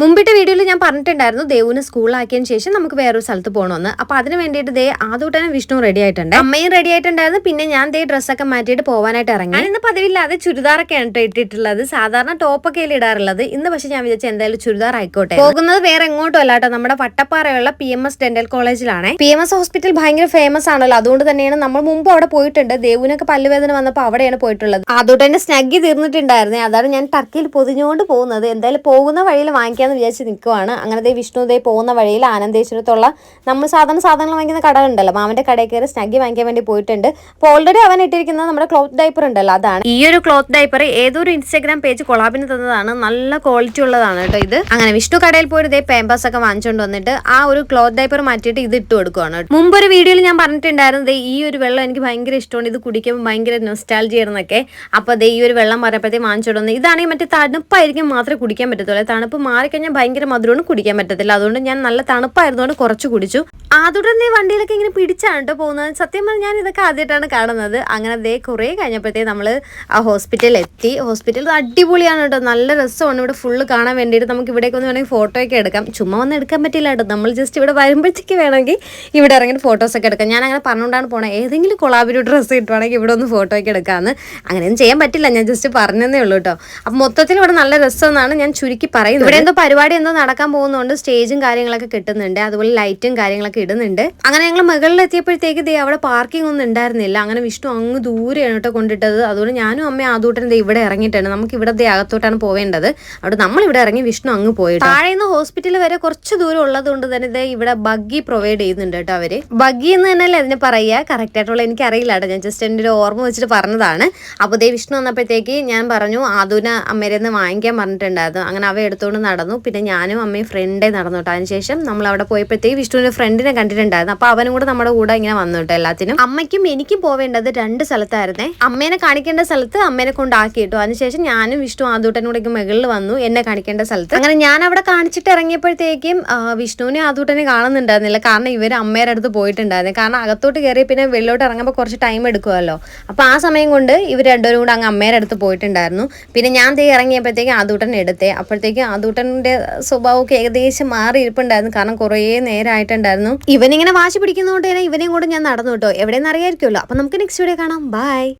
മുമ്പിട്ട് വീഡിയോയിൽ ഞാൻ പറഞ്ഞിട്ടുണ്ടായിരുന്നു ദേവുവിനെ സ്കൂളിലാക്കിയതിന് ശേഷം നമുക്ക് വേറൊരു സ്ഥലത്ത് പോകണമെന്ന്. അപ്പൊ അതിന് വേണ്ടിയിട്ട് ദേ ആദ്യമായിട്ടാണ് വിഷ്ണു റെഡി ആയിട്ടുണ്ട്, അമ്മയും റെഡി ആയിട്ടുണ്ടായിരുന്നു. പിന്നെ ഞാൻ ദേ ഡ്രസ്സൊക്കെ മാറ്റിയിട്ട് പോകാനായിട്ട് ഇറങ്ങി. ഞാൻ ഇന്ന് പതിവില്ലാതെ ചുരിദാറൊക്കെയാണ് ഇട്ടിട്ടുള്ളത്. സാധാരണ ടോപ്പൊക്കെ ഇടാറുള്ളത്. ഇന്ന് പക്ഷെ ഞാൻ വിചാരിച്ചു എന്തായാലും ചുരിദാർ ആയിക്കോട്ടെ. പോകുന്നത് വേറെ എങ്ങോട്ടും അല്ലാട്ടോ, നമ്മുടെ വട്ടപ്പാറയുള്ള PMS ഡെന്റൽ കോളേജിലാണ്. PMS ഹോസ്പിറ്റൽ ഭയങ്കര ഫേമസ് ആണല്ലോ, അതുകൊണ്ട് തന്നെയാണ് നമ്മൾ മുമ്പ് അവിടെ പോയിട്ടുണ്ട്. ദേവുവിനൊക്കെ പല്ലുവേദന വന്നപ്പോൾ അവിടെയാണ് പോയിട്ടുള്ളത്. അതുകൊണ്ട് തന്നെ സ്നഗ്ഗി തീർന്നിട്ടുണ്ടായിരുന്നേ, അതാണ് ഞാൻ ടർക്കിയിൽ പൊതിഞ്ഞുകൊണ്ട് പോകുന്നത്. എന്തായാലും പോകുന്ന വഴിയിൽ വാങ്ങിക്കാൻ വിചാരിച്ച് നിൽക്കുവാണ്. അങ്ങനെ വിഷ്ണു പോകുന്ന വഴിയിൽ ആനന്ദേശ്വരത്തുള്ള നമ്മൾ സാധനങ്ങൾ വാങ്ങിക്കുന്ന കട ഉണ്ടല്ലോ, മാമന്റെ കടയിൽ കയറി സ്നഗ്ഗി വാങ്ങിക്കാൻ വേണ്ടി പോയിട്ടുണ്ട്. അപ്പോൾ ഓൾറെഡി അവൻ ഇട്ടിരിക്കുന്നത് നമ്മുടെ ക്ലോത്ത് ഡൈപ്പർ ഉണ്ടല്ലോ, അതാണ്. ഈ ഒരു ക്ലോത്ത് ഡൈപ്പർ ഏതൊരു ഇൻസ്റ്റാഗ്രാം പേജ് കൊളാബിന് തന്നതാണ്, നല്ല ക്വാളിറ്റി ഉള്ളതാണ് കേട്ടോ ഇത്. അങ്ങനെ വിഷ്ണു കടയിൽ പോയിട്ട് പേമ്പേഴ്സ് ഒക്കെ വാങ്ങിച്ചുകൊണ്ട് വന്നിട്ട് ആ ഒരു ക്ലോത്ത് ഡൈപ്പർ മാറ്റിയിട്ട് ഇത് ഇട്ട് കൊടുക്കുകയാണ്. മുമ്പൊരു വീഡിയോയിൽ ഞാൻ പറഞ്ഞിട്ടുണ്ടായിരുന്നത് ഈ ഒരു വെള്ളം എനിക്ക് ഭയങ്കര ഇഷ്ടമാണ്, ഇത് കുടിക്കുമ്പോൾ ഭയങ്കര നൊസ്റ്റാൾജി ആയിരുന്നൊക്കെ. അപ്പോൾ ഈ ഒരു വെള്ളം പറയുമ്പോഴത്തേക്ക് വാങ്ങിച്ചോണ്ട് വന്നത്. ഇതാണെങ്കിൽ മറ്റേ തണുപ്പായിരിക്കും മാത്രമേ കുടിക്കാൻ പറ്റത്തുള്ളൂ, തണുപ്പ് മാറിക്കഴിഞ്ഞാൽ ഭയങ്കര മധുരമൊന്നും കുടിക്കാൻ പറ്റത്തില്ല. അതുകൊണ്ട് ഞാൻ നല്ല തണുപ്പായിരുന്നുകൊണ്ട് കുറച്ച് കുടിച്ചു. അതുകൊണ്ട് വണ്ടിയിലൊക്കെ ഇങ്ങനെ പിടിച്ചാണ് കേട്ടോ പോകുന്നത്. സത്യം പറഞ്ഞാൽ ഞാൻ ഇതൊക്കെ ആദ്യമായിട്ടാണ് കാണുന്നത്. അങ്ങനെ കുറേ കഴിഞ്ഞപ്പോഴത്തേക്ക് നമ്മൾ ആ ഹോസ്പിറ്റലിൽ എത്തി. ഹോസ്പിറ്റൽ അടിപൊളിയാണ് കേട്ടോ, നല്ല രസമാണ് ഇവിടെ ഫുള്ള് കാണാൻ വേണ്ടിയിട്ട്. നമുക്ക് ഇവിടേക്ക് ഒന്ന് വേണമെങ്കിൽ ഫോട്ടോ ഒക്കെ എടുക്കാം. ചുമ്മാ വന്ന് എടുക്കാൻ പറ്റില്ല കേട്ടോ, നമ്മൾ ജസ്റ്റ് ഇവിടെ വരുമ്പോഴത്തേക്ക് വേണമെങ്കിൽ ഇവിടെ ഇറങ്ങിയിട്ട് ഫോട്ടോസൊക്കെ എടുക്കാം. ഞാൻ അങ്ങനെ പറഞ്ഞുകൊണ്ടാണ് പോണത്, ഏതെങ്കിലും കൊളാബിൽ ഡ്രസ്സ് കിട്ടുവാണെങ്കിൽ ഇവിടെ ഒന്ന് ഫോട്ടോ ഒക്കെ എടുക്കാമെന്ന്. അങ്ങനെയൊന്നും ചെയ്യാൻ പറ്റില്ല, ഞാൻ ജസ്റ്റ് പറഞ്ഞതേ ഉള്ളൂ കേട്ടോ. അപ്പം മൊത്തത്തിൽ ഇവിടെ നല്ല രസമെന്നാണ് ഞാൻ ചുരുക്കി പറയുന്നത്. ഇവിടെ എന്തോ പരിപാടി എന്തോ നടക്കാൻ പോകുന്നതുകൊണ്ട് സ്റ്റേജും കാര്യങ്ങളൊക്കെ കിട്ടുന്നുണ്ട്, അതുപോലെ ലൈറ്റും കാര്യങ്ങളൊക്കെ ഇടുന്നുണ്ട്. അങ്ങനെ ഞങ്ങൾ മുകളിൽ എത്തിയപ്പോഴത്തേക്ക് അവിടെ പാർക്കിംഗ് ഒന്നും ഉണ്ടായിരുന്നില്ല. അങ്ങനെ വിഷ്ണു അങ്ങ് ദൂരെയാണ് കേട്ടോ കൊണ്ടിട്ടത്. അതുകൊണ്ട് ഞാനും അമ്മയും ആദ്യമായിട്ട് ഇവിടെ ഇറങ്ങിയിട്ടുണ്ട്. നമുക്ക് ഇവിടെ അകത്തോട്ടാണ് പോവേണ്ടത്. അവിടെ നമ്മൾ ഇവിടെ ഇറങ്ങി, വിഷ്ണു അങ്ങ് പോയിട്ട് താഴെ നിന്ന് ഹോസ്പിറ്റൽ വരെ കുറച്ച് ദൂരം ഉള്ളത് കൊണ്ട് തന്നെ ഇവിടെ ബഗ്ഗി പ്രൊവൈഡ് ചെയ്യുന്നുണ്ട് കേട്ടോ അവര്. ബഗ്ഗി എന്ന് തന്നെയല്ലേ അതിന് പറയുക, കറക്റ്റ് ആയിട്ടുള്ള എനിക്ക് അറിയില്ല കേട്ടോ, ഞാൻ ജസ്റ്റ് എൻ്റെ ഒരു ഓർമ്മ വെച്ചിട്ട് പറഞ്ഞതാണ്. അപ്പോൾ വിഷ്ണു വന്നപ്പോഴത്തേക്ക് ഞാൻ പറഞ്ഞു ആദൂന അമ്മേരെന്ന് വാങ്ങിക്കാൻ പറഞ്ഞിട്ടുണ്ടായിരുന്നു. അങ്ങനെ അവ എടുത്തുകൊണ്ട് നടന്നു. പിന്നെ ഞാനും അമ്മയും ഫ്രണ്ടേ നടന്നു കേട്ടോ. അതിനുശേഷം നമ്മൾ അവിടെ പോയപ്പോഴത്തേക്ക് വിഷ്ണുവിന്റെ ഫ്രണ്ടിനെ കണ്ടിട്ടുണ്ടായിരുന്നു. അപ്പൊ അവനും കൂടെ നമ്മുടെ കൂടെ ഇങ്ങനെ വന്നു കേട്ടോ എല്ലാത്തിനും. അമ്മയ്ക്കും എനിക്കും പോവേണ്ടത് 2 സ്ഥലത്തായിരുന്നേ. അമ്മേനെ കാണിക്കേണ്ട സ്ഥലത്ത് അമ്മേനെ കൊണ്ടാക്കി കേട്ടോ. അതിനുശേഷം ഞാനും വിഷ്ണു ആദൂട്ടനും കൂടെ മുകളിൽ വന്നു എന്നെ കാണിക്കേണ്ട സ്ഥലത്ത്. അങ്ങനെ ഞാൻ അവിടെ കാണിച്ചിട്ട് ഇറങ്ങിയപ്പോഴത്തേക്കും വിഷ്ണുവിനെ ആദൂട്ടനെ കാണുന്നുണ്ടായിരുന്നില്ല, കാരണം ഇവർ അമ്മയുടെ അടുത്ത് പോയിട്ടുണ്ടായിരുന്നു. കാരണം അകത്തോട്ട് കയറി പിന്നെ വെളിലോട്ട് ഇറങ്ങുമ്പോൾ കുറച്ച് ടൈം എടുക്കുമല്ലോ. അപ്പൊ ആ സമയം കൊണ്ട് ഇവർ രണ്ടുപേരും കൂടെ അങ്ങ് അമ്മയുടെ അടുത്ത് പോയിട്ടുണ്ടായിരുന്നു. പിന്നെ ഞാൻ ഇറങ്ങിയപ്പോഴത്തേക്കും ആദൂട്ടൻ എടുത്തേ. അപ്പോഴത്തേക്കും ആദൂട്ടന്റെ സ്വഭാവമൊക്കെ ഏകദേശം മാറി ഇരിപ്പുണ്ടായിരുന്നു, കാരണം കുറേ നേരമായിട്ടുണ്ടായിരുന്നു. ഇവനിങ്ങനെ വാശി പിടിക്കുന്നതുകൊണ്ട് തന്നെ ഇവനെയും കൂടെ ഞാൻ നടന്നു കേട്ടോ. എവിടെയെന്ന് അറിയാമായിരിക്കുമല്ലോ. അപ്പൊ നമുക്ക് നെക്സ്റ്റ് വീഡിയോ കാണാം. ബൈ.